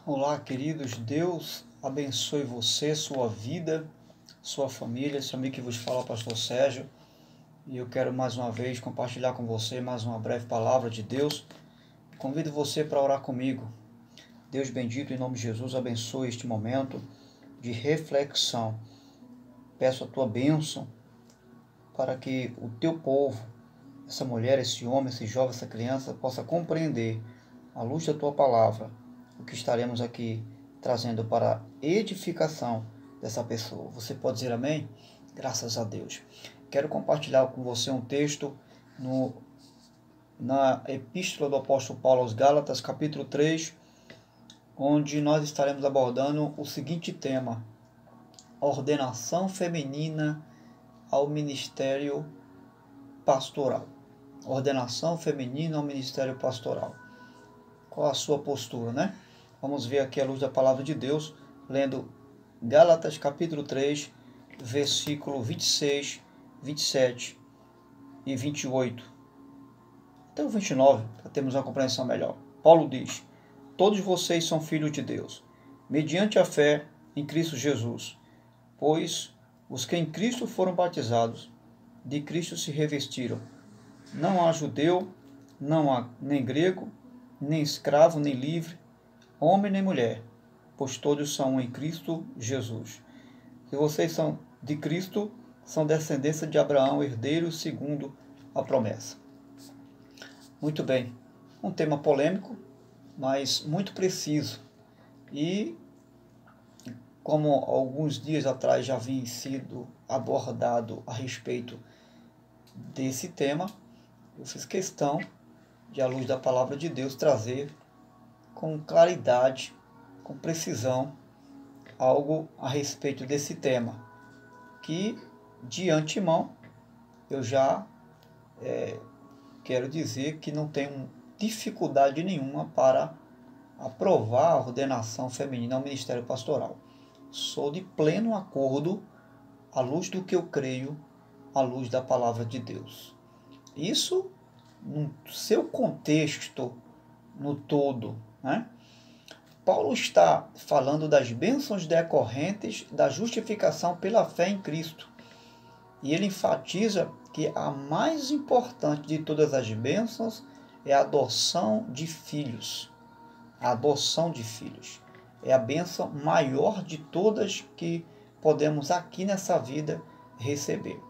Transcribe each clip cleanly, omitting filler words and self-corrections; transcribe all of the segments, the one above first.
Olá, queridos. Deus abençoe você, sua vida, sua família. Esse amigo que vos fala, Pastor Sérgio. E eu quero mais uma vez compartilhar com você mais uma breve palavra de Deus. Convido você para orar comigo. Deus bendito, em nome de Jesus, abençoe este momento de reflexão. Peço a tua bênção para que o teu povo, essa mulher, esse homem, esse jovem, essa criança, possa compreender, à luz da tua palavra, o que estaremos aqui trazendo para a edificação dessa pessoa. Você pode dizer amém? Graças a Deus. Quero compartilhar com você um texto na Epístola do Apóstolo Paulo aos Gálatas, capítulo 3, onde nós estaremos abordando o seguinte tema: a ordenação feminina ao ministério pastoral. Ordenação feminina ao ministério pastoral. Qual a sua postura, né? Vamos ver aqui à luz da palavra de Deus, lendo Gálatas capítulo 3, versículo 26, 27 e 28. Até o 29, para termos uma compreensão melhor. Paulo diz: todos vocês são filhos de Deus, mediante a fé em Cristo Jesus, pois os que em Cristo foram batizados, de Cristo se revestiram. Não há judeu, não há nem grego, nem escravo, nem livre, homem nem mulher, pois todos são um em Cristo Jesus. Se vocês são de Cristo, são descendência de Abraão, herdeiros segundo a promessa. Muito bem, um tema polêmico, mas muito preciso. E como alguns dias atrás já havia sido abordado a respeito desse tema, eu fiz questão de, à luz da palavra de Deus, trazer com claridade, com precisão, algo a respeito desse tema, que de antemão eu já quero dizer que não tenho dificuldade nenhuma para aprovar a ordenação feminina ao ministério pastoral. Sou de pleno acordo, à luz do que eu creio, à luz da palavra de Deus. Isso no seu contexto, no todo, né? Paulo está falando das bênçãos decorrentes da justificação pela fé em Cristo. E ele enfatiza que a mais importante de todas as bênçãos é a adoção de filhos. A adoção de filhos é a bênção maior de todas que podemos aqui nessa vida receber.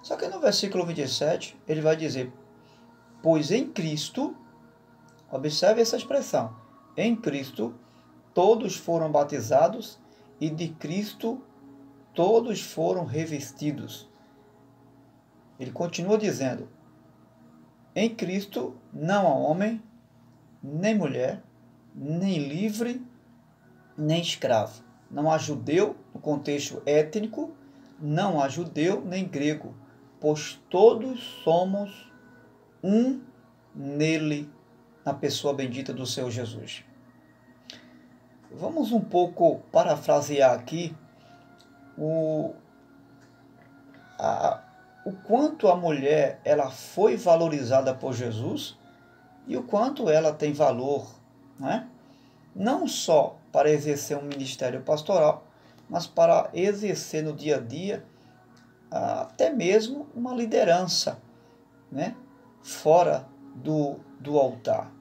Só que no versículo 27 ele vai dizer: pois em Cristo, observe essa expressão, em Cristo todos foram batizados e de Cristo todos foram revestidos. Ele continua dizendo: em Cristo não há homem, nem mulher, nem livre, nem escravo. Não há judeu, no contexto étnico, não há judeu nem grego, pois todos somos um nele, na pessoa bendita do Senhor Jesus. Vamos um pouco parafrasear aqui o quanto a mulher ela foi valorizada por Jesus e o quanto ela tem valor, né? Não só para exercer um ministério pastoral, mas para exercer no dia a dia até mesmo uma liderança, né? Fora do altar.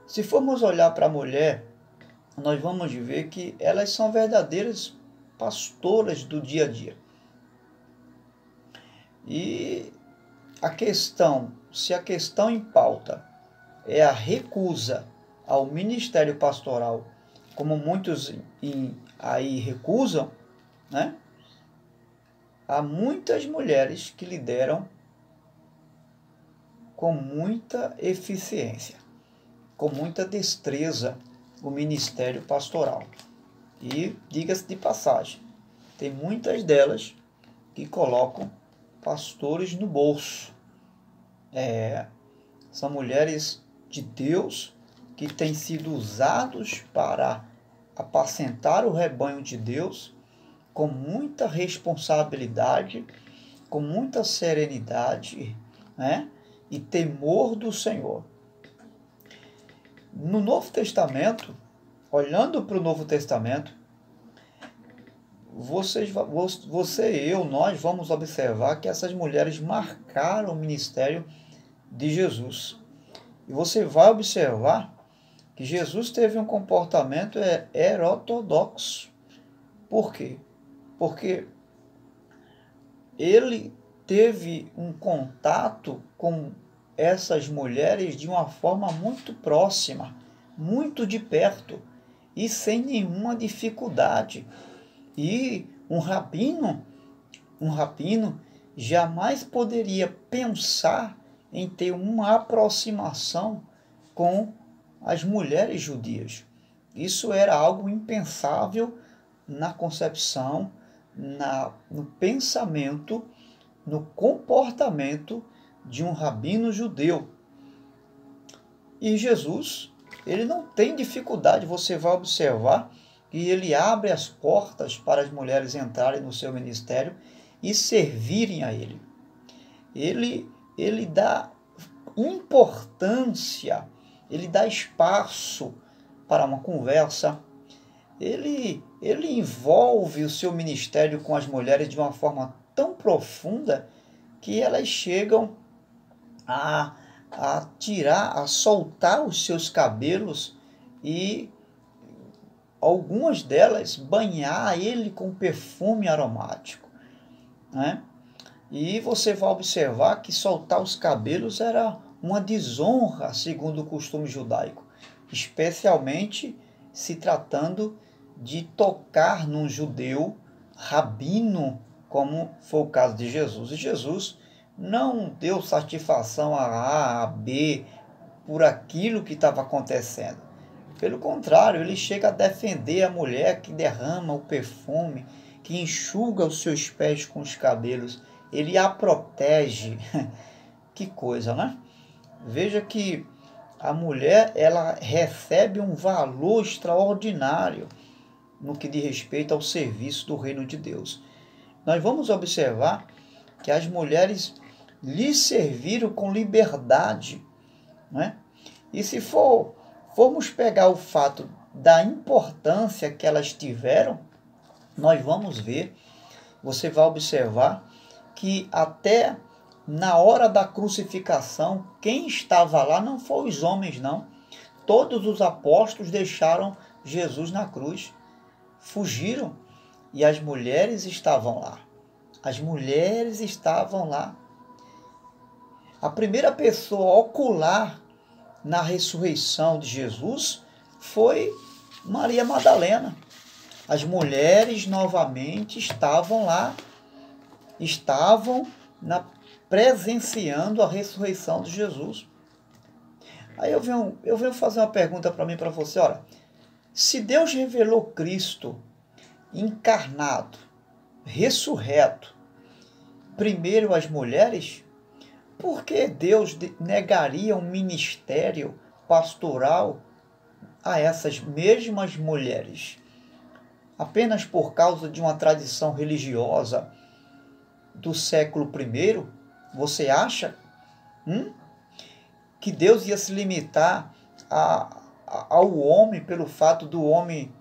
Se formos olhar para a mulher, nós vamos ver que elas são verdadeiras pastoras do dia a dia. E se a questão em pauta é a recusa ao ministério pastoral, como muitos aí recusam, né? Há muitas mulheres que lideram com muita eficiência, com muita destreza o ministério pastoral. E, diga-se de passagem, tem muitas delas que colocam pastores no bolso. São mulheres de Deus que têm sido usados para apacentar o rebanho de Deus com muita responsabilidade, com muita serenidade, né? E temor do Senhor. No Novo Testamento, olhando para o Novo Testamento, você e eu, nós vamos observar que essas mulheres marcaram o ministério de Jesus. E você vai observar que Jesus teve um comportamento heterodoxo. Por quê? Porque ele teve um contato com essas mulheres de uma forma muito próxima, muito de perto e sem nenhuma dificuldade. E um rabino jamais poderia pensar em ter uma aproximação com as mulheres judias. Isso era algo impensável na concepção, no pensamento, no comportamento de um rabino judeu. E Jesus, ele não tem dificuldade, você vai observar que ele abre as portas para as mulheres entrarem no seu ministério e servirem a ele. Ele dá importância, ele dá espaço para uma conversa, ele envolve o seu ministério com as mulheres de uma forma tão profunda que elas chegam a soltar os seus cabelos e algumas delas banhar ele com perfume aromático, né? E você vai observar que soltar os cabelos era uma desonra segundo o costume judaico, especialmente se tratando de tocar num judeu rabino, como foi o caso de Jesus. E Jesus não deu satisfação a A, a B, por aquilo que estava acontecendo. Pelo contrário, ele chega a defender a mulher que derrama o perfume, que enxuga os seus pés com os cabelos. Ele a protege. Que coisa, né? Veja que a mulher, ela recebe um valor extraordinário no que diz respeito ao serviço do reino de Deus. Nós vamos observar que as mulheres lhe serviram com liberdade, né? E se formos pegar o fato da importância que elas tiveram, nós vamos ver, você vai observar que até na hora da crucificação, quem estava lá não foram os homens, não. Todos os apóstolos deixaram Jesus na cruz, fugiram, e as mulheres estavam lá. As mulheres estavam lá. A primeira pessoa ocular na ressurreição de Jesus foi Maria Madalena. As mulheres novamente estavam lá, presenciando a ressurreição de Jesus. Aí eu venho fazer uma pergunta para mim e para você. Olha, se Deus revelou Cristo encarnado, ressurreto, primeiro às mulheres, por que Deus negaria um ministério pastoral a essas mesmas mulheres? Apenas por causa de uma tradição religiosa do século I? Você acha que Deus ia se limitar ao homem pelo fato do homem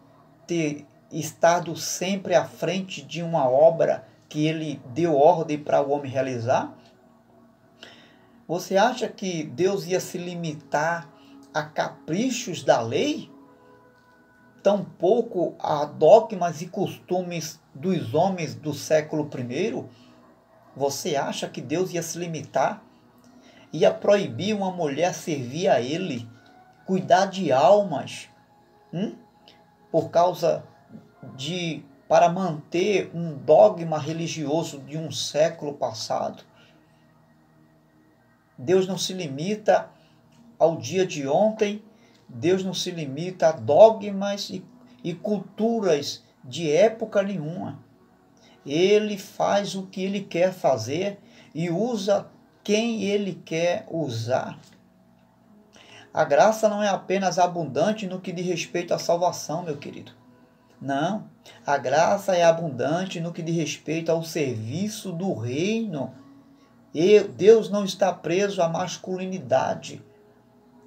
ter estado sempre à frente de uma obra que ele deu ordem para o homem realizar? Você acha que Deus ia se limitar a caprichos da lei? Tampouco a dogmas e costumes dos homens do século I? Você acha que Deus ia se limitar? Ia proibir uma mulher servir a ele, cuidar de almas, por causa para manter um dogma religioso de um século passado? Deus não se limita ao dia de ontem, Deus não se limita a dogmas e culturas de época nenhuma. Ele faz o que ele quer fazer e usa quem ele quer usar. A graça não é apenas abundante no que diz respeito à salvação, meu querido. Não, a graça é abundante no que diz respeito ao serviço do reino. E Deus não está preso à masculinidade,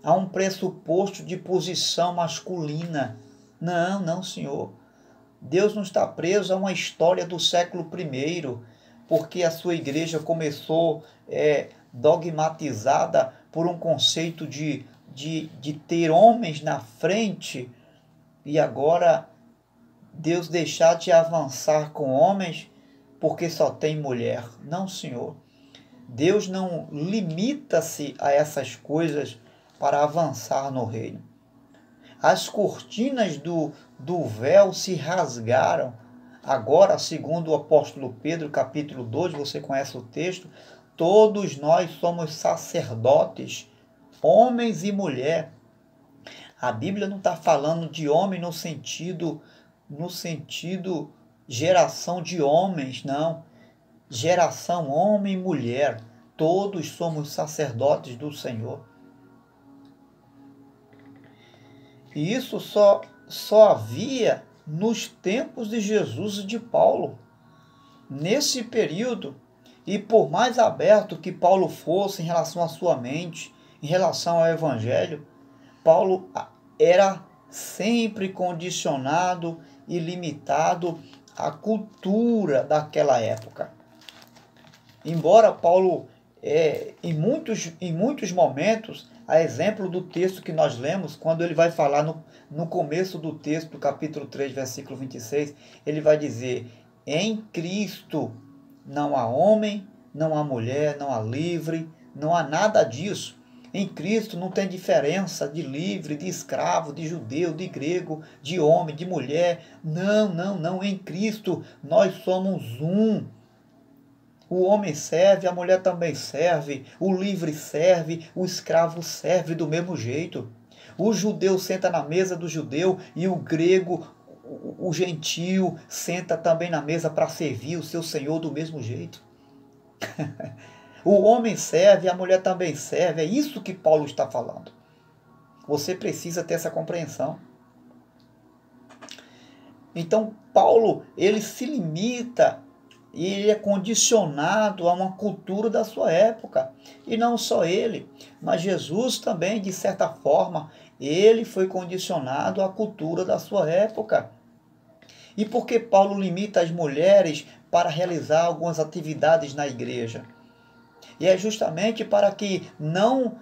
a um pressuposto de posição masculina. Não, não, Senhor. Deus não está preso a uma história do século I, porque a sua igreja começou dogmatizada por um conceito de ter homens na frente, e agora Deus deixar de avançar com homens porque só tem mulher. Não, Senhor. Deus não limita-se a essas coisas para avançar no reino. As cortinas do véu se rasgaram. Agora, segundo o apóstolo Pedro, capítulo 2, você conhece o texto, todos nós somos sacerdotes, homens e mulher. A Bíblia não está falando de homem no sentido geração de homens, não. Geração homem e mulher. Todos somos sacerdotes do Senhor. E isso só havia nos tempos de Jesus e de Paulo. Nesse período, e por mais aberto que Paulo fosse em relação à sua mente, em relação ao Evangelho, Paulo era sempre condicionado e limitado à cultura daquela época. Embora Paulo, em muitos momentos, a exemplo do texto que nós lemos, quando ele vai falar no começo do texto, do capítulo 3, versículo 26, ele vai dizer: em Cristo não há homem, não há mulher, não há livre, não há nada disso. Em Cristo não tem diferença de livre, de escravo, de judeu, de grego, de homem, de mulher. Não. Em Cristo nós somos um. O homem serve, a mulher também serve, o livre serve, o escravo serve do mesmo jeito. O judeu senta na mesa do judeu e o grego, o gentio, senta também na mesa para servir o seu senhor do mesmo jeito. O homem serve, a mulher também serve. É isso que Paulo está falando. Você precisa ter essa compreensão. Então, Paulo, ele se limita e ele é condicionado a uma cultura da sua época. E não só ele, mas Jesus também, de certa forma, ele foi condicionado à cultura da sua época. E por que Paulo limita as mulheres para realizar algumas atividades na igreja? E é justamente para que não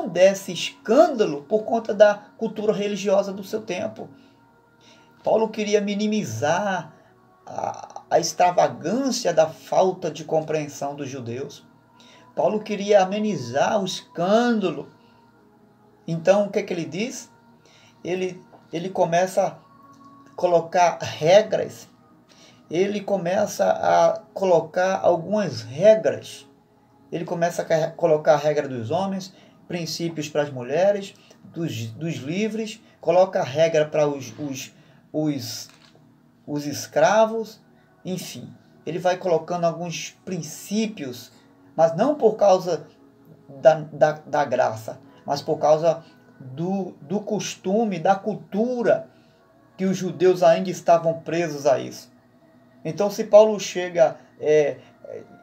desse escândalo por conta da cultura religiosa do seu tempo. Paulo queria minimizar a extravagância da falta de compreensão dos judeus. Paulo queria amenizar o escândalo. Então, o que é que ele diz? Ele começa a colocar regras. Ele começa a colocar algumas regras. Ele começa a colocar a regra dos homens, princípios para as mulheres, dos livres, coloca a regra para os escravos, enfim. Ele vai colocando alguns princípios, mas não por causa da graça, mas por causa do costume, da cultura, que os judeus ainda estavam presos a isso. Então, se Paulo chega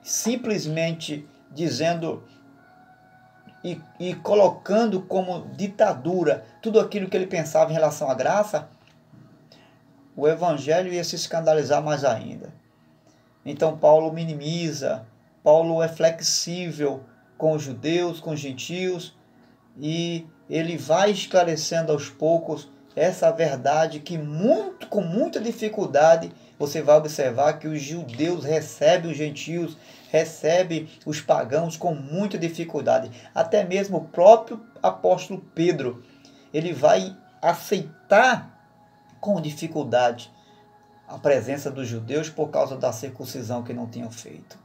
simplesmente dizendo e colocando como ditadura tudo aquilo que ele pensava em relação à graça, o evangelho ia se escandalizar mais ainda. Então Paulo minimiza, Paulo é flexível com os judeus, com os gentios, e ele vai esclarecendo aos poucos essa verdade que com muita dificuldade você vai observar que os judeus recebem os gentios, recebem os pagãos com muita dificuldade. Até mesmo o próprio apóstolo Pedro, ele vai aceitar com dificuldade a presença dos judeus por causa da circuncisão que não tinham feito.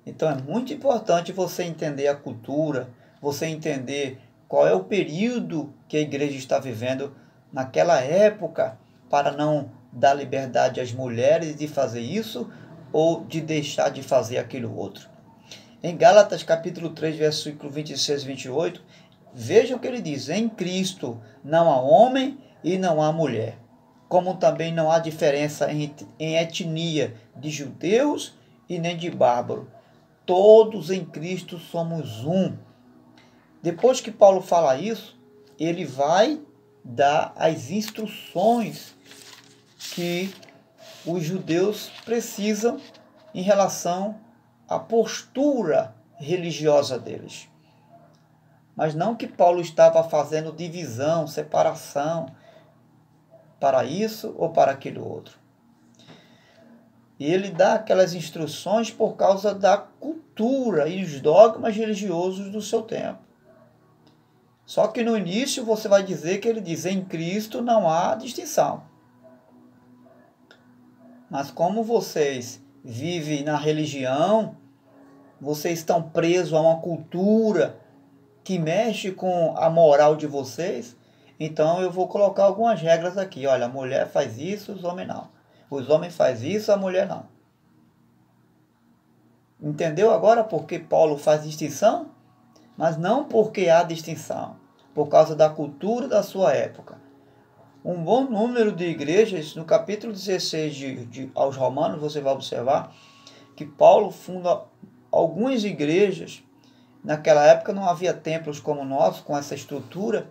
Então é muito importante você entender a cultura, você entender qual é o período que a igreja está vivendo naquela época, para não dar liberdade às mulheres de fazer isso ou de deixar de fazer aquilo outro. Em Gálatas capítulo 3, versículo 26 e 28, veja o que ele diz: em Cristo não há homem e não há mulher, como também não há diferença em etnia de judeus e nem de bárbaro. Todos em Cristo somos um. Depois que Paulo fala isso, ele vai dá as instruções que os judeus precisam em relação à postura religiosa deles. Mas não que Paulo estava fazendo divisão, separação para isso ou para aquilo outro. E ele dá aquelas instruções por causa da cultura e os dogmas religiosos do seu tempo. Só que no início você vai dizer que ele diz: em Cristo não há distinção. Mas como vocês vivem na religião, vocês estão presos a uma cultura que mexe com a moral de vocês, então eu vou colocar algumas regras aqui. Olha, a mulher faz isso, os homens não. Os homens fazem isso, a mulher não. Entendeu agora por que Paulo faz distinção? Mas não porque há distinção, por causa da cultura da sua época. Um bom número de igrejas, no capítulo 16 aos Romanos, você vai observar que Paulo funda algumas igrejas. Naquela época não havia templos como o nosso, com essa estrutura,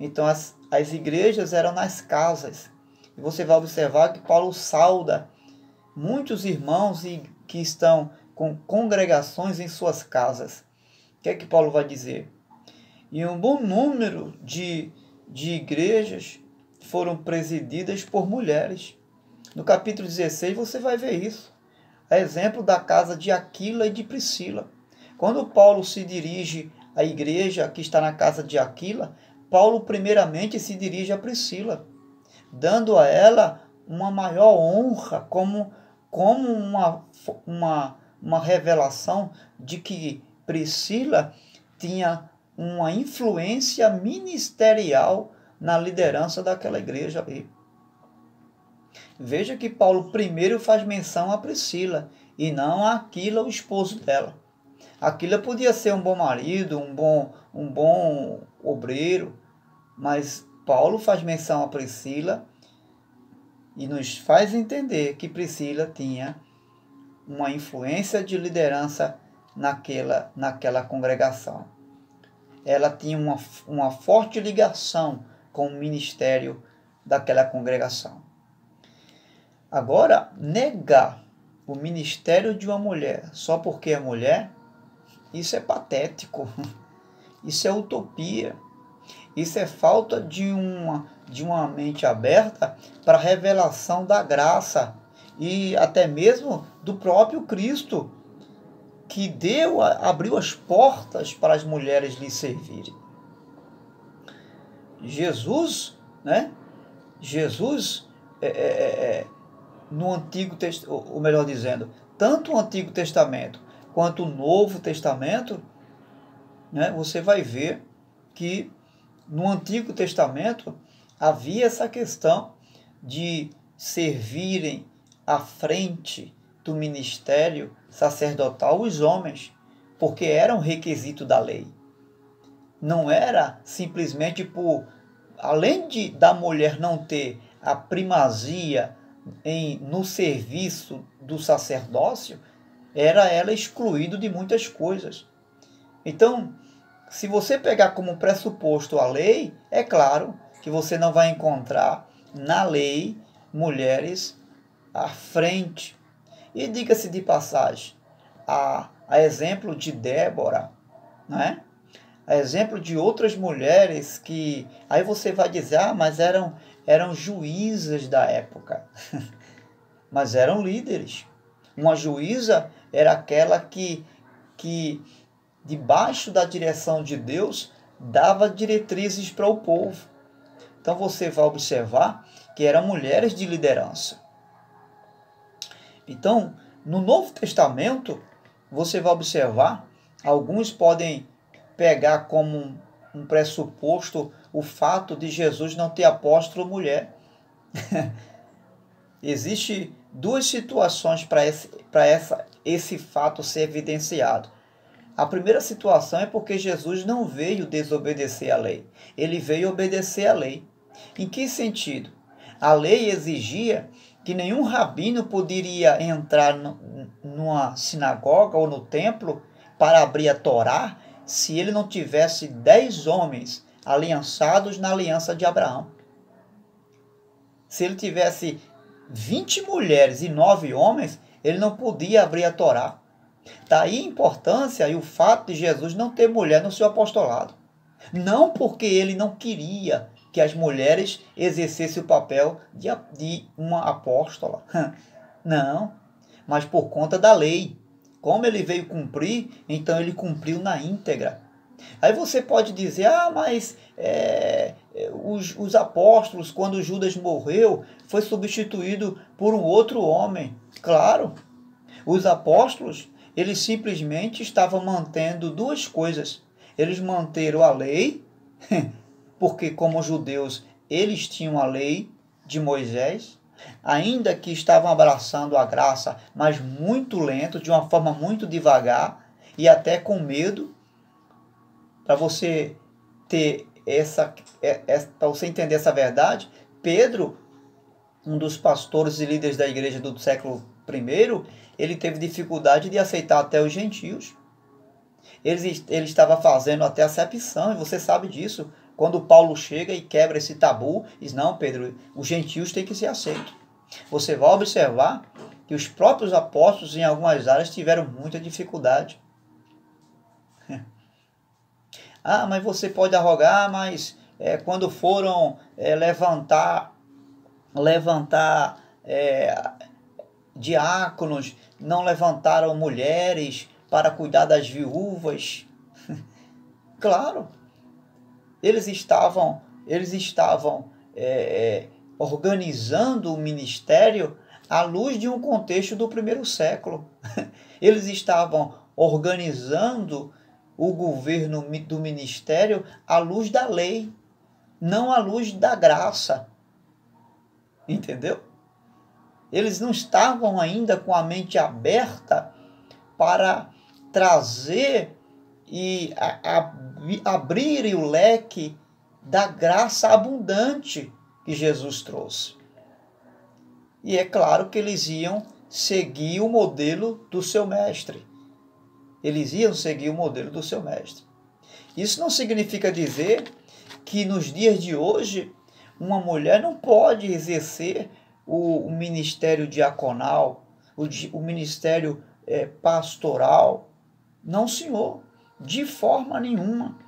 então as igrejas eram nas casas. E você vai observar que Paulo sauda muitos irmãos que estão com congregações em suas casas. O que é que Paulo vai dizer? E um bom número de igrejas foram presididas por mulheres. No capítulo 16 você vai ver isso. A exemplo da casa de Aquila e de Priscila. Quando Paulo se dirige à igreja que está na casa de Aquila, Paulo primeiramente se dirige a Priscila, dando a ela uma maior honra, como uma revelação de que Priscila tinha uma influência ministerial na liderança daquela igreja ali. Veja que Paulo primeiro faz menção a Priscila e não a Aquila, o esposo dela. Aquila podia ser um bom marido, um bom obreiro, mas Paulo faz menção a Priscila e nos faz entender que Priscila tinha uma influência de liderança naquela congregação. Ela tinha uma forte ligação com o ministério daquela congregação. Agora, negar o ministério de uma mulher só porque é mulher, isso é patético, isso é utopia, isso é falta de uma mente aberta para a revelação da graça e até mesmo do próprio Cristo, que abriu as portas para as mulheres lhe servirem. Jesus, né? Jesus, no Antigo Testamento, ou melhor dizendo, tanto o Antigo Testamento quanto o Novo Testamento, né, você vai ver que no Antigo Testamento havia essa questão de servirem à frente do ministério sacerdotal os homens, porque era um requisito da lei. Não era simplesmente além da mulher não ter a primazia no serviço do sacerdócio, era ela excluída de muitas coisas. Então, se você pegar como pressuposto a lei, é claro que você não vai encontrar na lei mulheres à frente. E diga-se de passagem, a exemplo de Débora, né? A exemplo de outras mulheres que... Aí você vai dizer, mas eram juízas da época. Mas eram líderes. Uma juíza era aquela que debaixo da direção de Deus, dava diretrizes para o povo. Então você vai observar que eram mulheres de liderança. Então, no Novo Testamento, você vai observar, alguns podem pegar como um pressuposto o fato de Jesus não ter apóstolo mulher. Existem duas situações para esse fato ser evidenciado. A primeira situação é porque Jesus não veio desobedecer a lei. Ele veio obedecer a lei. Em que sentido? A lei exigia que nenhum rabino poderia entrar numa sinagoga ou no templo para abrir a Torá se ele não tivesse 10 homens aliançados na aliança de Abraão. Se ele tivesse 20 mulheres e 9 homens, ele não podia abrir a Torá. Daí a importância e o fato de Jesus não ter mulher no seu apostolado. Não porque ele não queria que as mulheres exercessem o papel de uma apóstola. Não, mas por conta da lei. Como ele veio cumprir, então ele cumpriu na íntegra. Aí você pode dizer, mas os apóstolos, quando Judas morreu, foi substituído por um outro homem. Claro, os apóstolos, eles simplesmente estavam mantendo duas coisas. Eles manteram a lei, porque como judeus, eles tinham a lei de Moisés, ainda que estavam abraçando a graça, mas muito lento, de uma forma muito devagar e até com medo. Para você ter para você entender essa verdade, Pedro, um dos pastores e líderes da igreja do século I, ele teve dificuldade de aceitar até os gentios. Ele estava fazendo até acepção, e você sabe disso. Quando Paulo chega e quebra esse tabu, diz, não, Pedro, os gentios têm que ser aceitos. Você vai observar que os próprios apóstolos, em algumas áreas, tiveram muita dificuldade. Mas você pode arrogar, mas quando foram levantar diáconos, não levantaram mulheres para cuidar das viúvas. Claro, eles estavam organizando o ministério à luz de um contexto do primeiro século. Eles estavam organizando o governo do ministério à luz da lei, não à luz da graça. Entendeu? Eles não estavam ainda com a mente aberta para trazer e abrir o leque da graça abundante que Jesus trouxe. E é claro que eles iam seguir o modelo do seu mestre. Eles iam seguir o modelo do seu mestre. Isso não significa dizer que nos dias de hoje uma mulher não pode exercer o ministério diaconal, o ministério pastoral. Não, senhor, de forma nenhuma.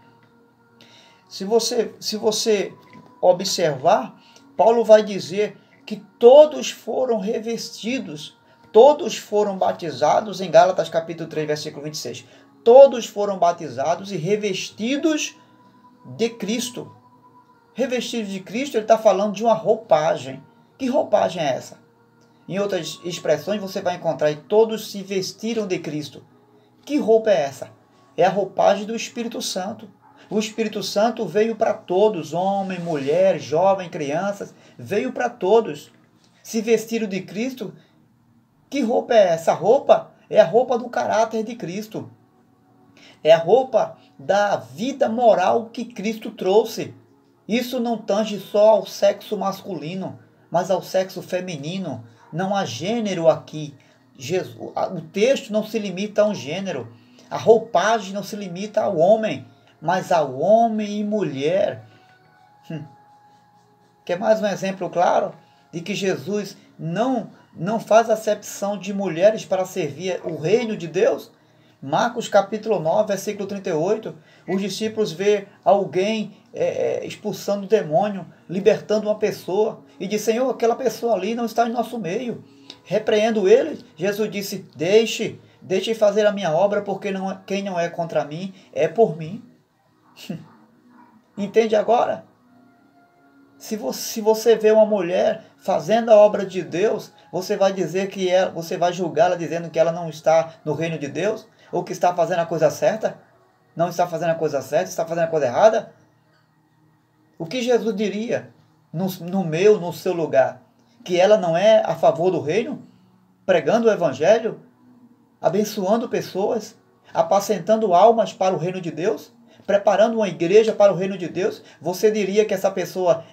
Se você observar, Paulo vai dizer que todos foram revestidos, todos foram batizados, em Gálatas capítulo 3, versículo 26. Todos foram batizados e revestidos de Cristo. Revestidos de Cristo, ele está falando de uma roupagem. Que roupagem é essa? Em outras expressões você vai encontrar e todos se vestiram de Cristo. Que roupa é essa? É a roupagem do Espírito Santo. O Espírito Santo veio para todos, homem, mulher, jovem, crianças, veio para todos. Se vestiram de Cristo. Que roupa é essa? Roupa é a roupa do caráter de Cristo. É a roupa da vida moral que Cristo trouxe. Isso não tange só ao sexo masculino, mas ao sexo feminino. Não há gênero aqui. O texto não se limita a um gênero. A roupagem não se limita ao homem, mas ao homem e mulher. Quer mais um exemplo claro de que Jesus não faz acepção de mulheres para servir o reino de Deus? Marcos capítulo 9, versículo 38, os discípulos vê alguém expulsando o demônio, libertando uma pessoa, e diz, Senhor, aquela pessoa ali não está em nosso meio. Repreendo ele, Jesus disse, deixe fazer a minha obra, porque quem não é contra mim, é por mim. Entende agora? Se você vê uma mulher fazendo a obra de Deus, você vai dizer você vai julgá-la dizendo que ela não está no reino de Deus? Ou que está fazendo a coisa certa? Não está fazendo a coisa certa, está fazendo a coisa errada? O que Jesus diria no seu lugar? Que ela não é a favor do reino? Pregando o evangelho? Abençoando pessoas? Apacentando almas para o reino de Deus? Preparando uma igreja para o reino de Deus? Você diria que essa pessoa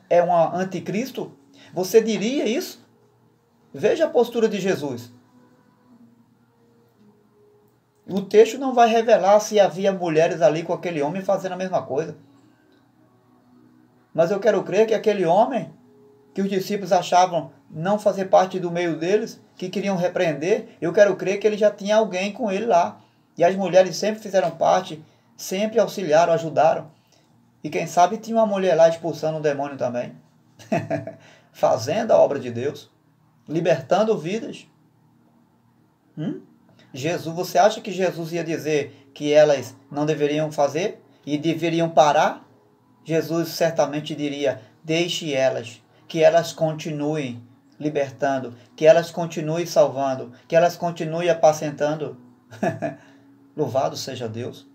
é uma anticristo? Você diria isso? Veja a postura de Jesus. O texto não vai revelar se havia mulheres ali com aquele homem fazendo a mesma coisa. Mas eu quero crer que aquele homem, que os discípulos achavam não fazer parte do meio deles, que queriam repreender, eu quero crer que ele já tinha alguém com ele lá. E as mulheres sempre fizeram parte, sempre auxiliaram, ajudaram. E quem sabe tinha uma mulher lá expulsando um demônio também. Fazendo a obra de Deus. Libertando vidas. Jesus, você acha que Jesus ia dizer que elas não deveriam fazer e deveriam parar? Jesus certamente diria, deixe elas, que elas continuem libertando, que elas continuem salvando, que elas continuem apacentando. Louvado seja Deus.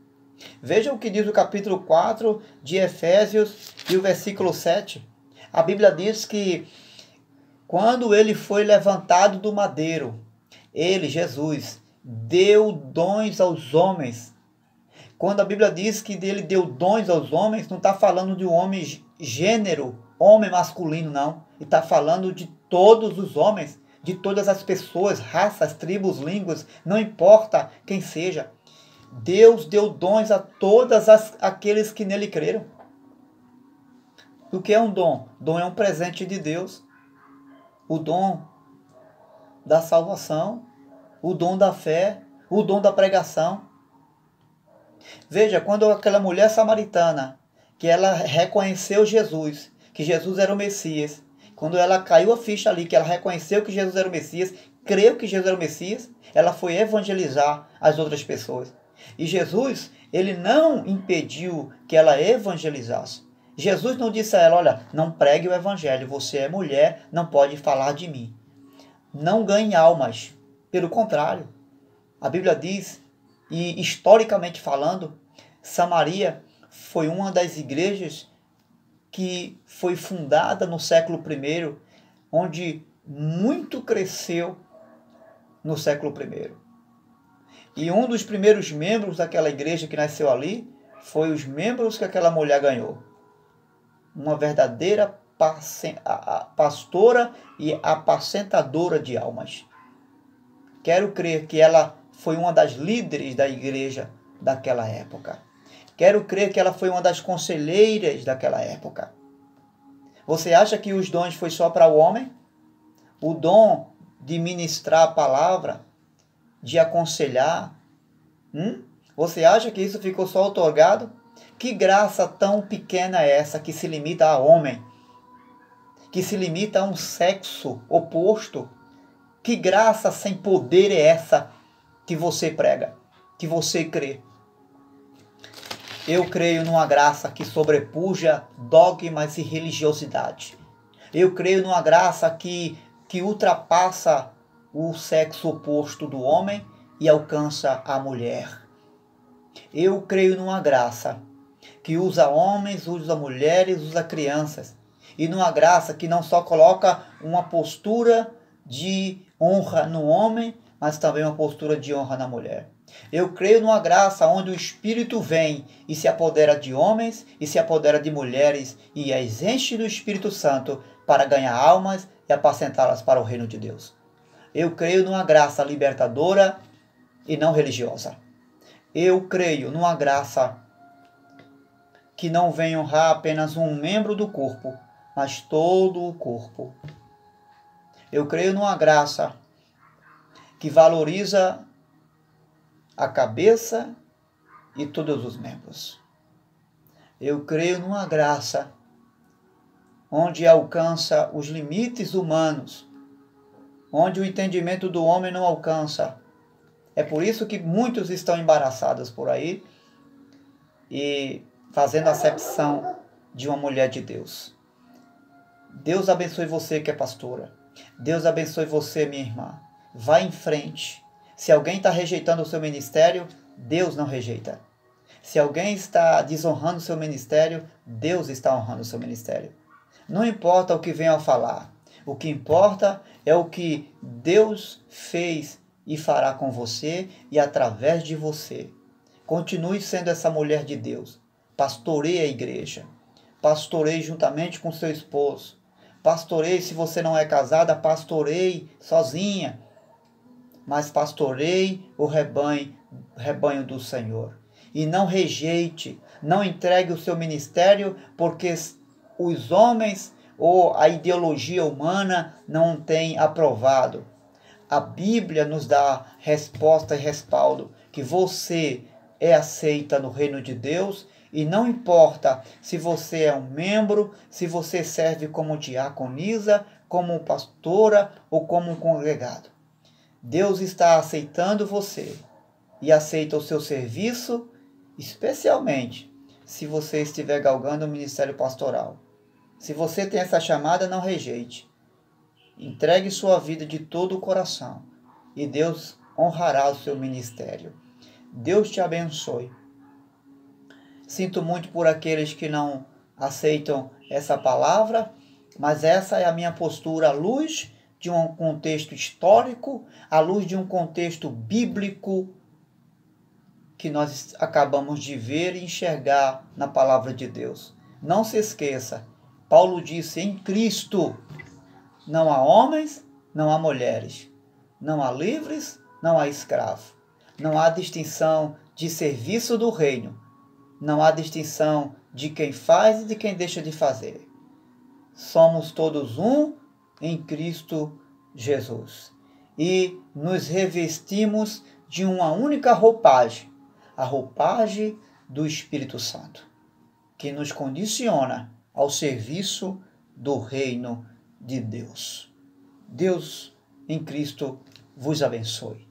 Veja o que diz o capítulo 4 de Efésios e o versículo 7. A Bíblia diz que quando ele foi levantado do madeiro, ele, Jesus, deu dons aos homens. Quando a Bíblia diz que ele deu dons aos homens, não está falando de um homem gênero, homem masculino, não. Está falando de todos os homens, de todas as pessoas, raças, tribos, línguas, não importa quem seja. Deus deu dons a todos aqueles que nele creram. O que é um dom? Dom é um presente de Deus. O dom da salvação, o dom da fé, o dom da pregação. Veja, quando aquela mulher samaritana, que ela reconheceu Jesus, que Jesus era o Messias, quando ela caiu a ficha ali, que ela reconheceu que Jesus era o Messias, creu que Jesus era o Messias, ela foi evangelizar as outras pessoas. E Jesus, ele não impediu que ela evangelizasse. Jesus não disse a ela, olha, não pregue o evangelho, você é mulher, não pode falar de mim. Não ganhe almas. Pelo contrário, a Bíblia diz, e historicamente falando, Samaria foi uma das igrejas que foi fundada no século I, onde muito cresceu no século I. E um dos primeiros membros daquela igreja que nasceu ali foi os membros que aquela mulher ganhou. Uma verdadeira pastora e apacentadora de almas. Quero crer que ela foi uma das líderes da igreja daquela época. Quero crer que ela foi uma das conselheiras daquela época. Você acha que os dons foi só para o homem? O dom de ministrar a palavra, de aconselhar? Você acha que isso ficou só otorgado? Que graça tão pequena é essa que se limita a homem? Que se limita a um sexo oposto? Que graça sem poder é essa que você prega, que você crê? Eu creio numa graça que sobrepuja dogmas e religiosidade. Eu creio numa graça que ultrapassa o sexo oposto do homem e alcança a mulher. Eu creio numa graça que usa homens, usa mulheres, usa crianças. E numa graça que não só coloca uma postura de honra no homem, mas também uma postura de honra na mulher. Eu creio numa graça onde o Espírito vem e se apodera de homens e se apodera de mulheres e as enche do Espírito Santo para ganhar almas e apacentá-las para o reino de Deus. Eu creio numa graça libertadora e não religiosa. Eu creio numa graça que não vem honrar apenas um membro do corpo, mas todo o corpo. Eu creio numa graça que valoriza a cabeça e todos os membros. Eu creio numa graça onde alcança os limites humanos, onde o entendimento do homem não alcança. É por isso que muitos estão embaraçados por aí e fazendo acepção de uma mulher de Deus. Deus abençoe você que é pastora. Deus abençoe você, minha irmã. Vá em frente. Se alguém está rejeitando o seu ministério, Deus não rejeita. Se alguém está desonrando o seu ministério, Deus está honrando o seu ministério. Não importa o que venham a falar. O que importa é o que Deus fez e fará com você e através de você. Continue sendo essa mulher de Deus. Pastoreie a igreja. Pastoreie juntamente com seu esposo. Pastoreie, se você não é casada, pastoreie sozinha. Mas pastoreie o rebanho do Senhor. E não rejeite, não entregue o seu ministério porque os homens ou a ideologia humana não têm aprovado. A Bíblia nos dá resposta e respaldo que você é aceita no reino de Deus, e não importa se você é um membro, se você serve como diaconisa, como pastora ou como um congregado. Deus está aceitando você e aceita o seu serviço, especialmente se você estiver galgando o ministério pastoral. Se você tem essa chamada, não rejeite. Entregue sua vida de todo o coração e Deus honrará o seu ministério. Deus te abençoe. Sinto muito por aqueles que não aceitam essa palavra, mas essa é a minha postura à luz de um contexto histórico, à luz de um contexto bíblico que nós acabamos de ver e enxergar na palavra de Deus. Não se esqueça, Paulo disse: em Cristo não há homens, não há mulheres, não há livres, não há escravos, não há distinção de serviço do reino, não há distinção de quem faz e de quem deixa de fazer. Somos todos um em Cristo Jesus e nos revestimos de uma única roupagem, a roupagem do Espírito Santo, que nos condiciona ao serviço do reino de Deus. Deus em Cristo vos abençoe.